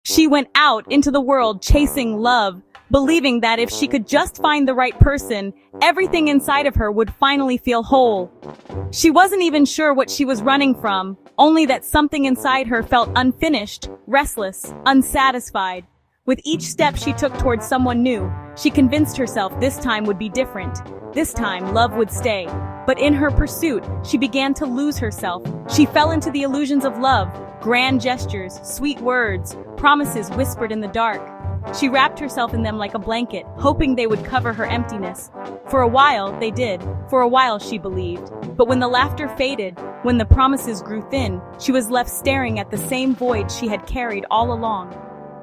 She went out into the world chasing love, believing that if she could just find the right person, everything inside of her would finally feel whole. She wasn't even sure what she was running from, only that something inside her felt unfinished, restless, unsatisfied. With each step she took towards someone new, she convinced herself this time would be different. This time, love would stay. But in her pursuit, she began to lose herself. She fell into the illusions of love, grand gestures, sweet words, promises whispered in the dark. She wrapped herself in them like a blanket, hoping they would cover her emptiness. For a while, they did. For a while, she believed. But when the laughter faded, when the promises grew thin, she was left staring at the same void she had carried all along.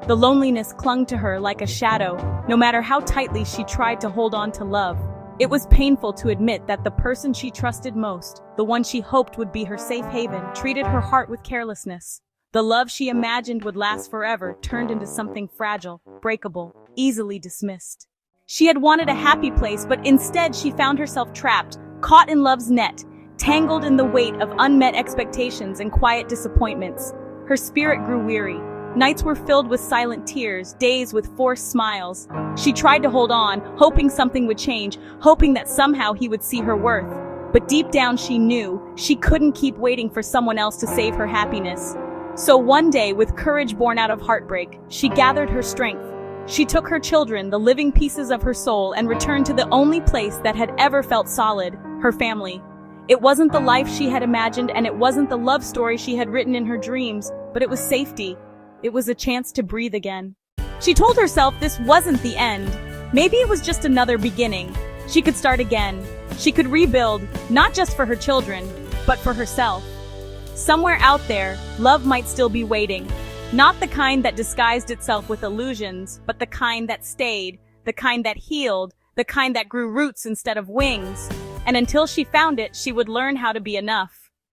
The loneliness clung to her like a shadow, no matter how tightly she tried to hold on to love. It was painful to admit that the person she trusted most, the one she hoped would be her safe haven, treated her heart with carelessness. The love she imagined would last forever turned into something fragile, breakable, easily dismissed. She had wanted a happy place, but instead she found herself trapped, caught in love's net, tangled in the weight of unmet expectations and quiet disappointments. Her spirit grew weary. Nights were filled with silent tears, days with forced smiles. She tried to hold on, hoping something would change, hoping that somehow he would see her worth. But deep down she knew she couldn't keep waiting for someone else to save her happiness. So one day, with courage born out of heartbreak, she gathered her strength. She took her children, the living pieces of her soul, and returned to the only place that had ever felt solid, her family. It wasn't the life she had imagined, and it wasn't the love story she had written in her dreams, but it was safety. It was a chance to breathe again. She told herself this wasn't the end. Maybe it was just another beginning. She could start again. She could rebuild, not just for her children, but for herself. Somewhere out there, love might still be waiting. Not the kind that disguised itself with illusions, but the kind that stayed, the kind that healed, the kind that grew roots instead of wings. And until she found it, she would learn how to be enough.